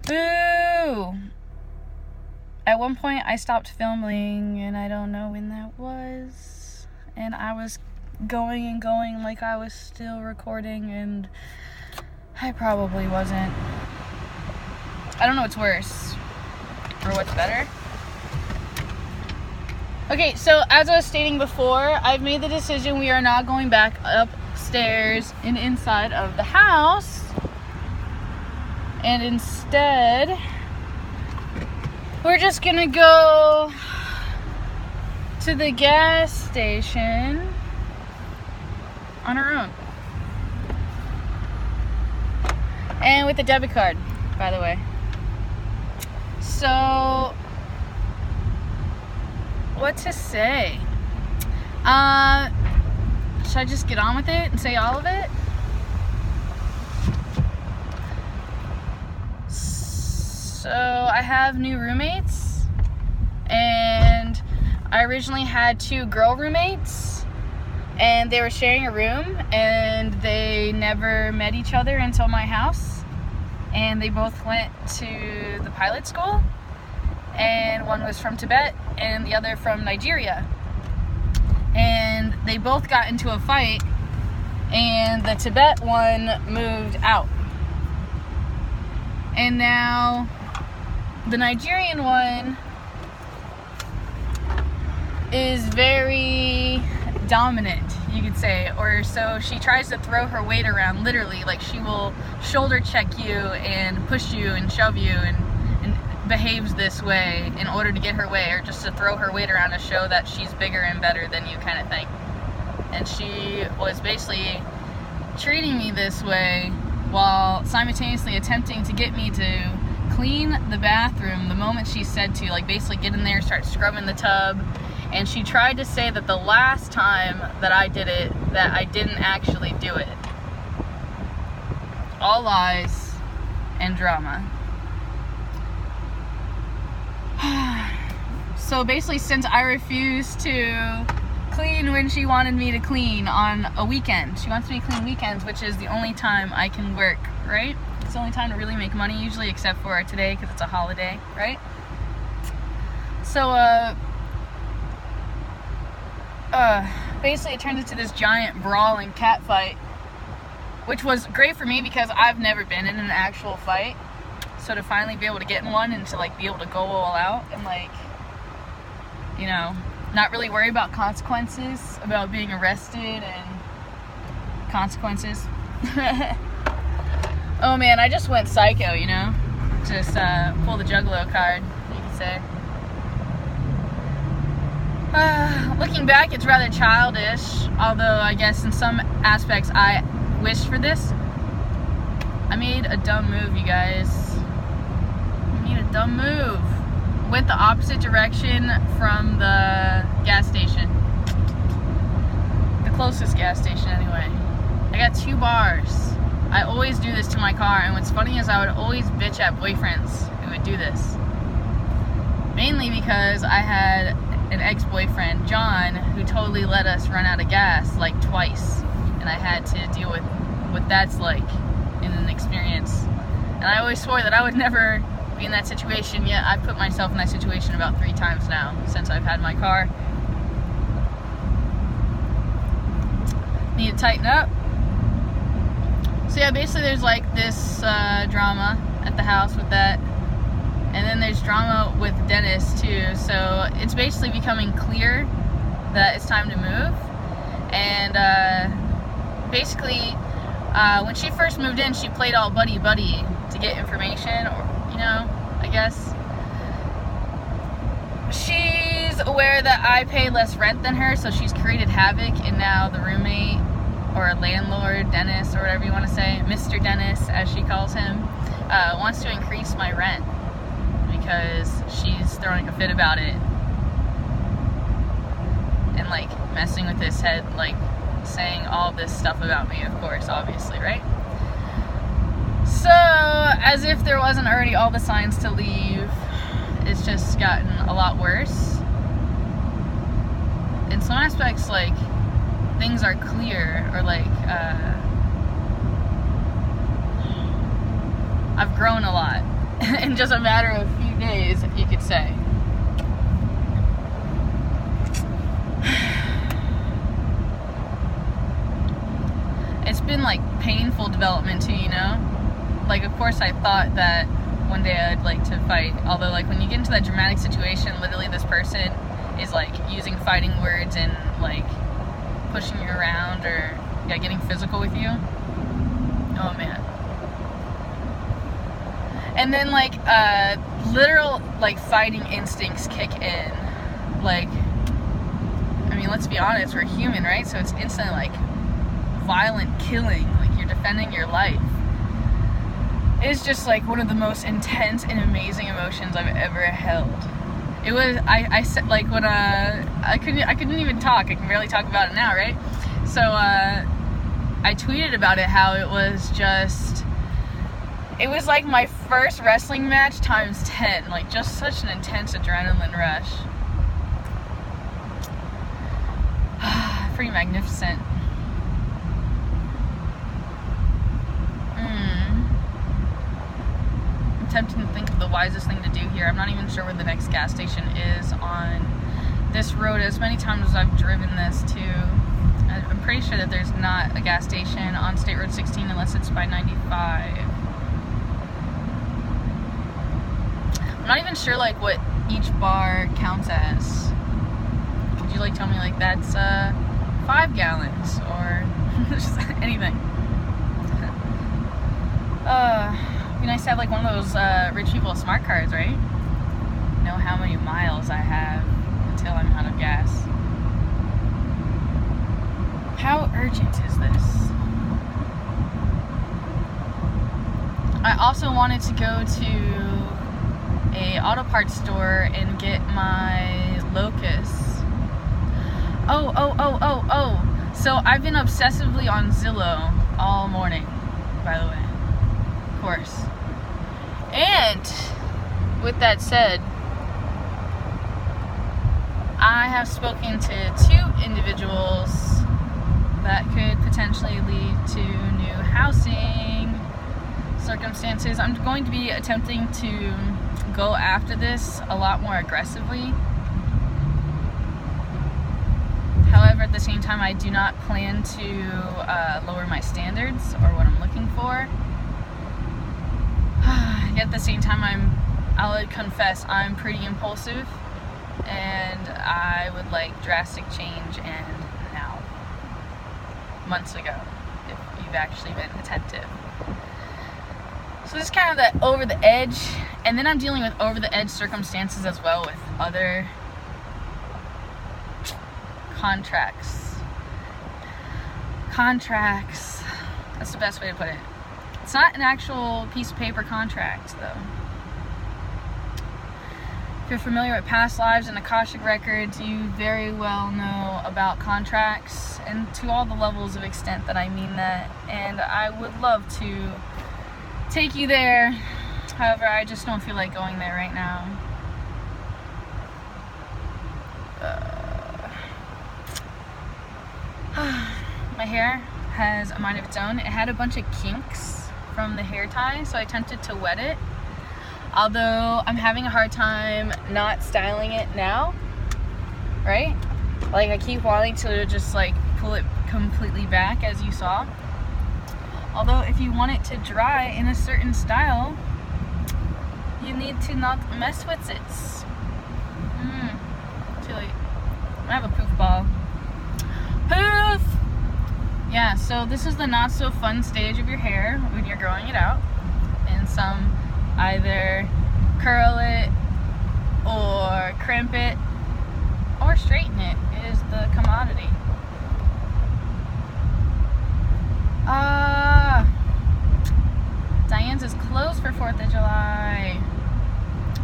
Boo! At one point I stopped filming, and I don't know when that was, and I was going and going like I was still recording, and I probably wasn't. I don't know what's worse or what's better. Okay, so as I was stating before, I've made the decision we are not going back upstairs and inside of the house, and instead we're just gonna go to the gas station on our own. And with a debit card, by the way. So, what to say? Should I just get on with it and say all of it? So, I have new roommates, and I originally had 2 girl roommates, and they were sharing a room, and they never met each other until my house, and they both went to the pilot school, and one was from Tibet and the other from Nigeria, and they both got into a fight, and the Tibet one moved out, and now the Nigerian one is very dominant, you could say, or so she tries to throw her weight around, literally, like she will shoulder check you and push you and shove you and behaves this way in order to get her way, or just to throw her weight around to show that she's bigger and better than you, kind of thing. And she was basically treating me this way while simultaneously attempting to get me to clean the bathroom the moment she said to, like basically get in there, start scrubbing the tub. And she tried to say that the last time that I did it, that I didn't actually do it. All lies and drama. So basically, since I refused to clean when she wanted me to clean on a weekend, she wants me to clean weekends, which is the only time I can work, right? It's the only time to really make money usually, except for today because it's a holiday, right? So, basically it turned into this giant brawl and cat fight, which was great for me because I've never been in an actual fight. So to finally be able to get in one and to like be able to go all out and like, you know, not really worry about consequences, about being arrested and consequences. Oh man, I just went psycho, you know? Just pull the Juggalo card, you could say. Looking back, it's rather childish, although I guess in some aspects I wished for this. I made a dumb move, you guys. I made a dumb move. Went the opposite direction from the gas station. The closest gas station, anyway. I got 2 bars. I always do this to my car, and what's funny is I would always bitch at boyfriends who would do this. Mainly because I had an ex-boyfriend, John, who totally let us run out of gas like twice, and I had to deal with what that's like in an experience. And I always swore that I would never be in that situation, yet I've put myself in that situation about 3 times now since I've had my car. Need to tighten up. So yeah, basically there's like this drama at the house with that. And then there's drama with Dennis too, so it's basically becoming clear that it's time to move. And basically, when she first moved in, she played all buddy-buddy to get information, or, you know, I guess. She's aware that I pay less rent than her, so she's created havoc, and now the roommate, or landlord, Dennis, or whatever you want to say, Mr. Dennis, as she calls him, wants to increase my rent. Because she's throwing a fit about it and like messing with his head, like saying all this stuff about me, of course, obviously, right? So, as if there wasn't already all the signs to leave, it's just gotten a lot worse. In some aspects, like, things are clear, or like, I've grown a lot. in just a matter of a few days, you could say. It's been like painful development too, you know? Like, of course I thought that one day I'd like to fight, although like when you get into that dramatic situation, literally this person is like using fighting words and like pushing you around or getting physical with you. Oh man. And then like literal like fighting instincts kick in. Like, I mean, let's be honest, we're human, right? So it's instantly like violent killing, like you're defending your life. It's just like one of the most intense and amazing emotions I've ever held. It was, I said, like, when I couldn't even talk. I can barely talk about it now, right? So I tweeted about it, how it was like my first wrestling match times 10. Like, just such an intense adrenaline rush. Pretty magnificent. Tempting to think of the wisest thing to do here. I'm not even sure where the next gas station is on this road. As many times as I've driven this too, I'm pretty sure that there's not a gas station on State Road 16 unless it's by 95. I'm not even sure like what each bar counts as. Could you like tell me like that's 5 gallons or just anything? It'd be nice to have like one of those rich people smart cards, right? Know how many miles I have until I'm out of gas. How urgent is this? I also wanted to go to a auto parts store and get my Locus. Oh. So I've been obsessively on Zillow all morning, by the way. Of course. And with that said, I have spoken to 2 individuals that could potentially lead to new housing circumstances. I'm going to be attempting to go after this a lot more aggressively. However, at the same time, I do not plan to lower my standards or what I'm looking for. Yet at the same time, I'll confess I'm pretty impulsive and I would like drastic change, and now, months ago, if you've actually been attentive. So this is kind of that over the edge, and then I'm dealing with over the edge circumstances as well with other contracts. That's the best way to put it. It's not an actual piece of paper contract, though. If you're familiar with past lives and Akashic records, you very well know about contracts, and to all the levels of extent that I mean that. And I would love to take you there. However, I just don't feel like going there right now. My hair has a mind of its own. It had a bunch of kinks from the hair tie, so I attempted to wet it. Although I'm having a hard time not styling it now, right? Like, I keep wanting to just like pull it completely back, as you saw. Although if you want it to dry in a certain style, you need to not mess with it. Too late. I have a poof ball. Poof! Yeah, so this is the not so fun stage of your hair when you're growing it out. And some either curl it or crimp it or straighten it is the commodity. Diane's is closed for 4th of July.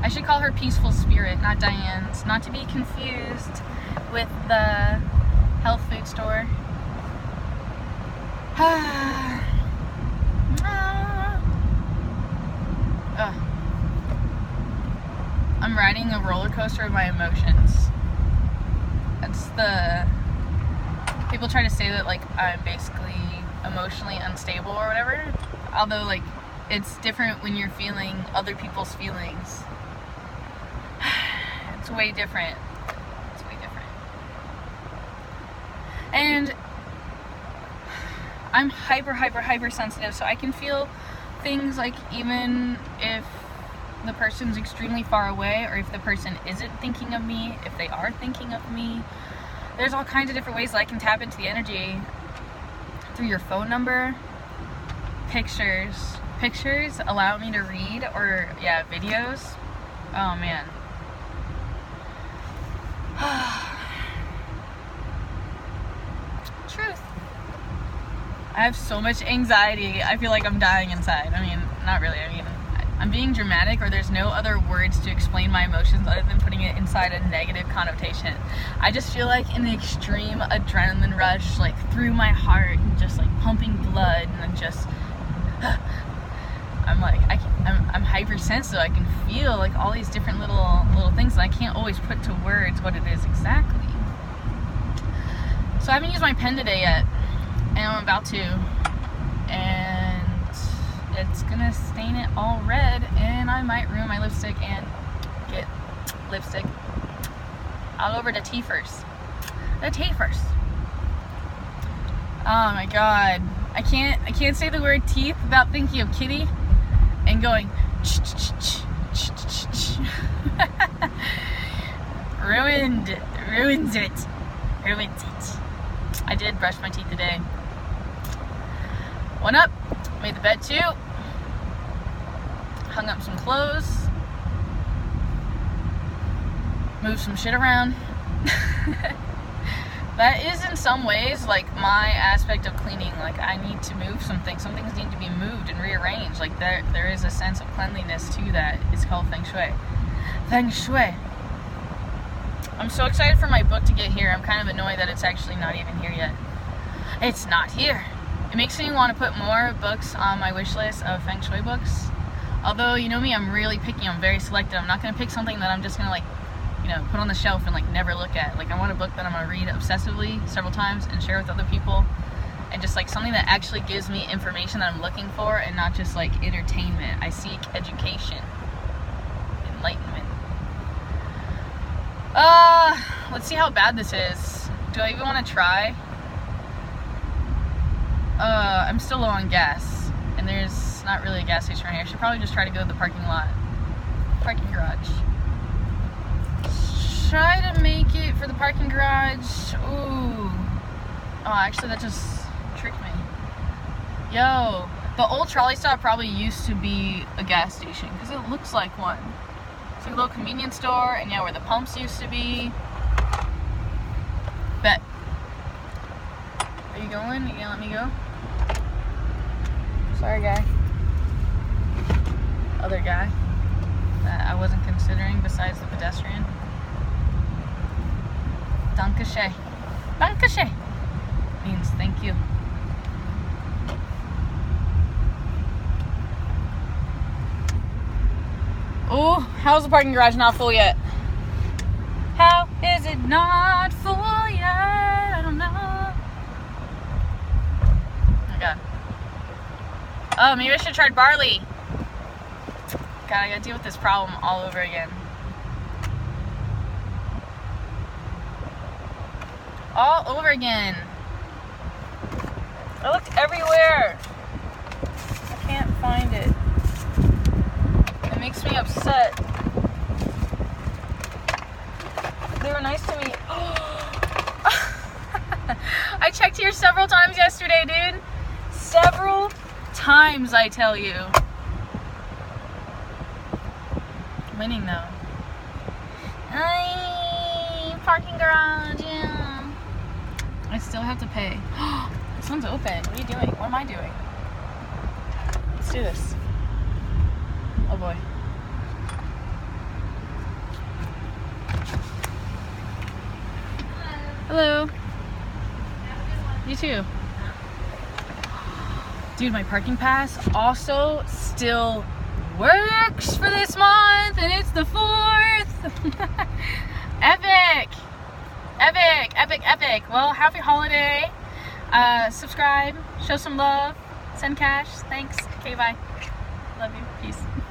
I should call her Peaceful Spirit, not Diane's. Not to be confused with the health food store. I'm riding a roller coaster of my emotions. That's the... People try to say that, like, I'm basically emotionally unstable or whatever. Although, like, it's different when you're feeling other people's feelings. It's way different. It's way different. And I'm hyper sensitive, so I can feel things like even if the person's extremely far away, or if the person isn't thinking of me, if they are thinking of me. There's all kinds of different ways that I can tap into the energy. Through your phone number, pictures allow me to read, or yeah, videos. Oh man. Truth. I have so much anxiety. I feel like I'm dying inside. I mean, not really. I mean, I'm being dramatic, or there's no other words to explain my emotions other than putting it inside a negative connotation. I just feel like an extreme adrenaline rush, like through my heart, and just like pumping blood, and just I'm like, I'm hypersensitive. I can feel like all these different little things, and I can't always put to words what it is exactly. So I haven't used my pen today yet, and I'm about to, and it's gonna stain it all red, and I might ruin my lipstick and get lipstick all over the tea first. The tea first. Oh my god. I can't say the word teeth without thinking of Kitty and going ruined it. I did brush my teeth today. Went up, made the bed too, hung up some clothes, moved some shit around. That is in some ways like my aspect of cleaning. Like, I need to move some things. Some things need to be moved and rearranged. Like, there is a sense of cleanliness to that. It's called feng shui. Feng shui. I'm so excited for my book to get here. I'm kind of annoyed that it's actually not even here yet. It's not here. It makes me want to put more books on my wish list of feng shui books. Although, you know me, I'm really picky. I'm very selective. I'm not going to pick something that I'm just going to, like, you know, put on the shelf and like never look at. Like, I want a book that I'm gonna read obsessively several times and share with other people, and just like something that actually gives me information that I'm looking for, and not just like entertainment. I seek education, enlightenment. Let's see how bad this is. Do I even want to try? I'm still low on gas, and there's not really a gas station right here. I should probably just try to go to the parking garage. Try to make it for the parking garage. Ooh. Oh, actually that just tricked me. Yo, the old trolley stop probably used to be a gas station, because it looks like one. It's like a little convenience store, and yeah, where the pumps used to be. Bet. Are you going? You gonna let me go? Sorry, guy. Other guy that I wasn't considering besides the pedestrian. Dankeschön. Dankeschön means thank you. Oh, how's the parking garage not full yet? How is it not full yet? I don't know. Oh my god. Oh, maybe I should have tried barley. God, I gotta deal with this problem all over again. All over again. I looked everywhere. I can't find it. It makes me upset. They were nice to me. I checked here several times yesterday, dude. Several times, I tell you. Winning though. Parking garage, yeah. I still have to pay. This one's open. What are you doing? What am I doing? Let's do this. Oh boy. Hello. You too. Dude, my parking pass also still works for this month, and it's the 4th. Epic. Epic. Well, happy holiday. Subscribe, show some love, send cash. Thanks. Okay, bye. Love you. Peace.